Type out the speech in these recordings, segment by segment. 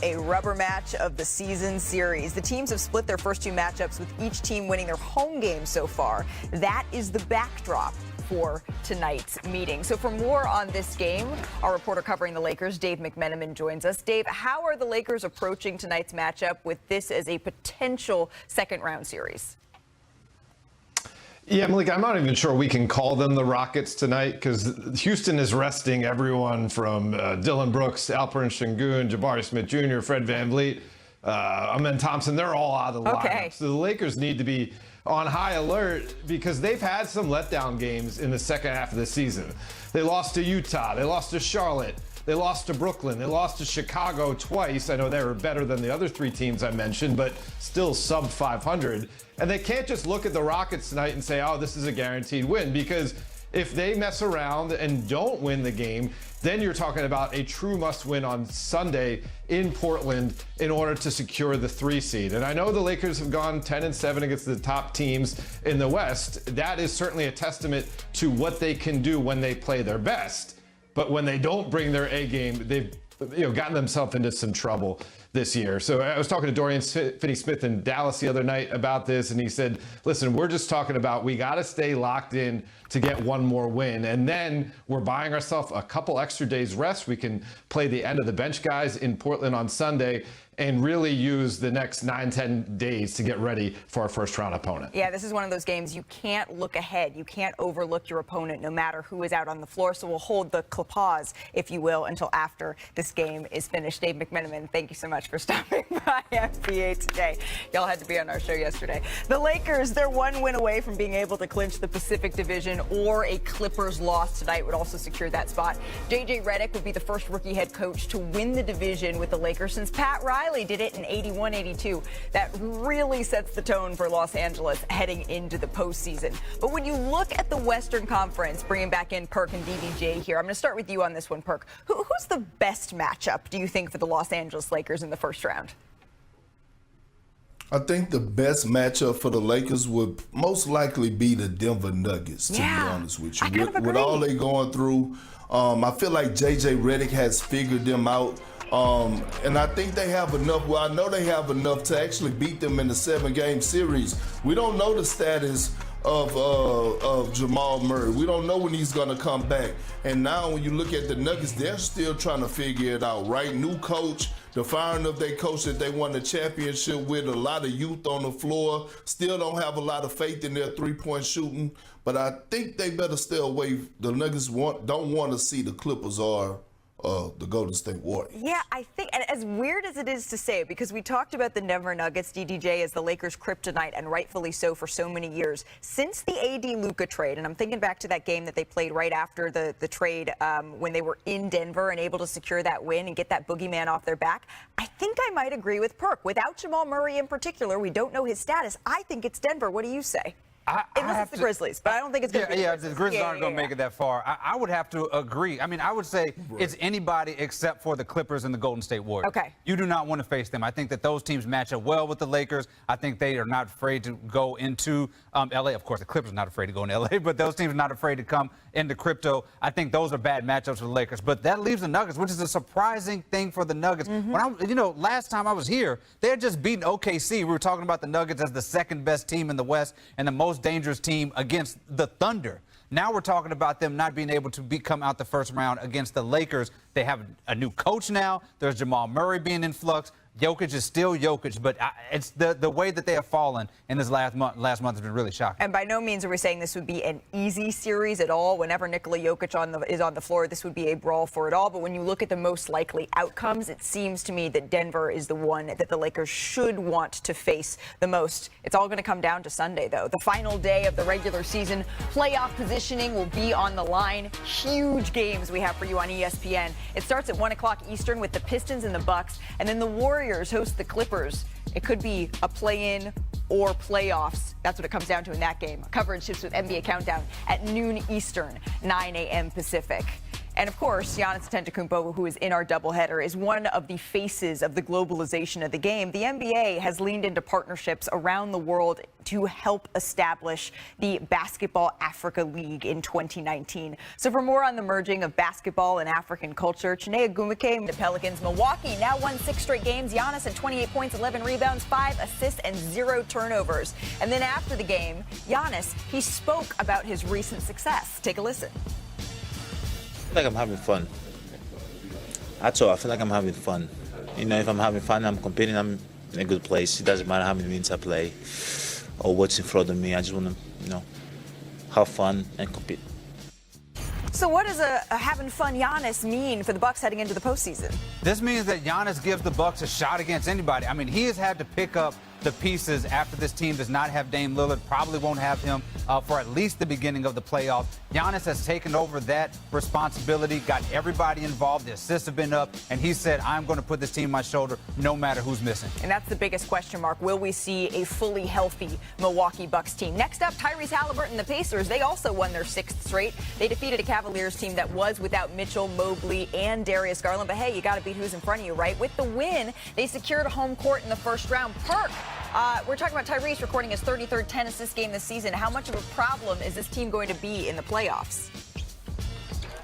A rubber match of the season series. The teams have split their first two matchups with each team winning their home game so far. That is the backdrop for tonight's meeting. So for more on this game, our reporter covering the Lakers, Dave McMenamin, joins us. Dave, how are the Lakers approaching tonight's matchup with this as a potential second-round series? Yeah, Malik, I'm not even sure we can call them the Rockets tonight because Houston is resting everyone from Dylan Brooks, Alperen Sengun, Jabari Smith Jr., Fred VanVleet, Amen Thompson. They're all out of the lineup. So the Lakers need to be on high alert because they've had some letdown games in the second half of the season. They lost to Utah. They lost to Charlotte. They lost to Brooklyn. They lost to Chicago twice. I know they were better than the other three teams I mentioned, but still sub 500. And they can't just look at the Rockets tonight and say, oh, this is a guaranteed win, because if they mess around and don't win the game, then you're talking about a true must-win on Sunday in Portland in order to secure the 3 seed. And I know the Lakers have gone 10-7 against the top teams in the West. That is certainly a testament to what they can do when they play their best. But when they don't bring their A game, they've gotten themselves into some trouble this year. So I was talking to Dorian Finney-Smith in Dallas the other night about this, and he said, listen, we're just talking about we got to stay locked in to get one more win. And then we're buying ourselves a couple extra days rest. We can play the end of the bench guys in Portland on Sunday and really use the next 9-10 days to get ready for our first round opponent. Yeah, this is one of those games you can't look ahead. You can't overlook your opponent no matter who is out on the floor. So we'll hold the pause, if you will, until after this game is finished. Dave McMenamin, thank you so much for stopping by FBA today. Y'all had to be on our show yesterday. The Lakers, they're one win away from being able to clinch the Pacific Division, or a Clippers loss tonight would also secure that spot. JJ Redick would be the first rookie head coach to win the division with the Lakers since Pat Riley did it in 81-82. That really sets the tone for Los Angeles heading into the postseason. But when you look at the Western Conference, bringing back in Perk and DDJ here, I'm going to start with you on this one, Perk. Who's the best matchup, do you think, for the Los Angeles Lakers in the first round? I think the best matchup for the Lakers would most likely be the Denver Nuggets, to be honest with you. With all they going through, I feel like JJ Redick has figured them out. And I think they have enough. Well, I know they have enough to actually beat them in the 7-game series. We don't know the status of Jamal Murray. We don't know when he's going to come back. And now when you look at the Nuggets, they're still trying to figure it out, right? New coach, the firing of their coach that they won the championship with, a lot of youth on the floor, still don't have a lot of faith in their three-point shooting. But I think they better stay away. The Nuggets don't want to see the Clippers or the Golden State Warriors. Yeah, I think, and as weird as it is to say, because we talked about the Denver Nuggets, DDJ, as the Lakers' kryptonite, and rightfully so for so many years. Since the AD-Luka trade, and I'm thinking back to that game that they played right after the trade when they were in Denver and able to secure that win and get that boogeyman off their back, I think I might agree with Perk. Without Jamal Murray in particular, we don't know his status. I think it's Denver. What do you say? Unless it's the Grizzlies, but I don't think it's going to be the Grizzlies aren't going to make it that far. I would have to agree. I mean, I would say it's anybody except for the Clippers and the Golden State Warriors. Okay. You do not want to face them. I think that those teams match up well with the Lakers. I think they are not afraid to go into L.A. Of course, the Clippers are not afraid to go into L.A., but those teams are not afraid to come into crypto. I think those are bad matchups for the Lakers. But that leaves the Nuggets, which is a surprising thing for the Nuggets. When last time I was here, they had just beaten OKC. We were talking about the Nuggets as the second best team in the West and the most dangerous team against the Thunder. Now we're talking about them not being able to come out the first round against the Lakers. They have a new coach now. There's Jamal Murray being in flux. Jokic is still Jokic, but it's the way that they have fallen in this last month has been really shocking. And by no means are we saying this would be an easy series at all. Whenever Nikola Jokic is on the floor, this would be a brawl for it all. But when you look at the most likely outcomes, it seems to me that Denver is the one that the Lakers should want to face the most. It's all going to come down to Sunday, though. The final day of the regular season. Playoff positioning will be on the line. Huge games we have for you on ESPN. It starts at 1 o'clock Eastern with the Pistons and the Bucks, and then the Warriors host the Clippers. It could be a play-in or playoffs. That's what it comes down to in that game. Coverage shifts with NBA Countdown at noon Eastern, 9 a.m. Pacific. And of course, Giannis Antetokounmpo, who is in our doubleheader, is one of the faces of the globalization of the game. The NBA has leaned into partnerships around the world to help establish the Basketball Africa League in 2019. So for more on the merging of basketball and African culture, Chiney Ogwumike, the Pelicans. Milwaukee now won 6 straight games. Giannis had 28 points, 11 rebounds, 5 assists, and 0 turnovers. And then after the game, Giannis, he spoke about his recent success. Take a listen. I feel like I'm having fun. That's all. I feel like I'm having fun. You know, if I'm having fun, I'm competing, I'm in a good place. It doesn't matter how many minutes I play or what's in front of me. I just want to, have fun and compete. So what does a having fun Giannis mean for the Bucks heading into the postseason? This means that Giannis gives the Bucks a shot against anybody. I mean, he has had to pick up the pieces after this team does not have Dame Lillard, probably won't have him for at least the beginning of the playoffs. Giannis has taken over that responsibility, got everybody involved. The assists have been up, and he said, I'm going to put this team on my shoulder no matter who's missing. And that's the biggest question mark. Will we see a fully healthy Milwaukee Bucks team? Next up, Tyrese Halliburton, the Pacers. They also won their 6th straight. They defeated a Cavaliers team that was without Mitchell, Mobley, and Darius Garland. But hey, you got to beat who's in front of you, right? With the win, they secured a home court in the first round. Perk. We're talking about Tyrese recording his 33rd 10-assist game this season. How much of a problem is this team going to be in the playoffs?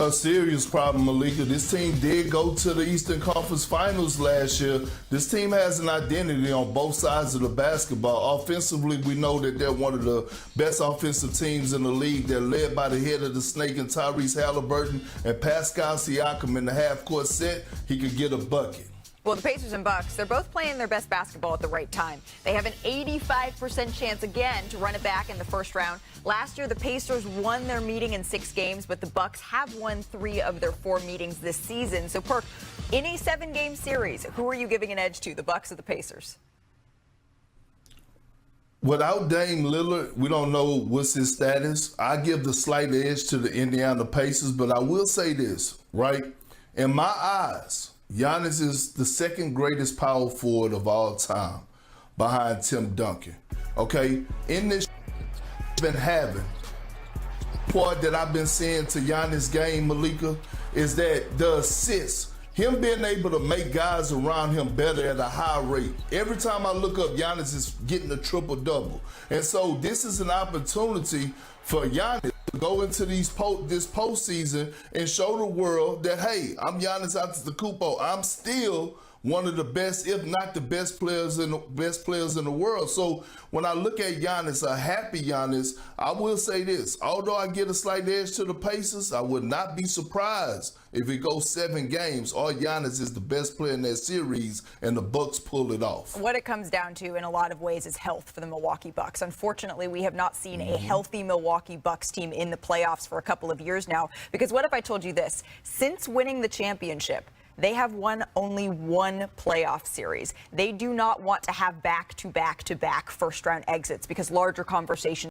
A serious problem, Malika. This team did go to the Eastern Conference Finals last year. This team has an identity on both sides of the basketball. Offensively, we know that they're one of the best offensive teams in the league. They're led by the head of the snake and Tyrese Halliburton and Pascal Siakam in the half-court set. He could get a bucket. Well, the Pacers and Bucks, they're both playing their best basketball at the right time. They have an 85% chance again to run it back in the first round. Last year, the Pacers won their meeting in 6 games, but the Bucks have won 3 of their 4 meetings this season. So, Perk, in a 7-game series, who are you giving an edge to, the Bucks or the Pacers? Without Dame Lillard, we don't know what's his status. I give the slight edge to the Indiana Pacers, but I will say this, right? In my eyes, Giannis is the 2nd greatest power forward of all time behind Tim Duncan. Okay? In this been having, part that I've been seeing to Giannis' game, Malika, is that the assists, him being able to make guys around him better at a high rate. Every time I look up, Giannis is getting a triple-double. And so this is an opportunity for Giannis to go into this postseason and show the world that, hey, I'm Giannis Antetokounmpo. I'm still one of the best, if not the best players in the world. So when I look at Giannis, a happy Giannis, I will say this. Although I get a slight edge to the Pacers, I would not be surprised if it goes 7 games. Or Giannis is the best player in that series, and the Bucks pull it off. What it comes down to, in a lot of ways, is health for the Milwaukee Bucks. Unfortunately, we have not seen a healthy Milwaukee Bucks team in the playoffs for a couple of years now. Because what if I told you this? Since winning the championship, they have won only 1 playoff series. They do not want to have back-to-back-to-back first-round exits because larger conversations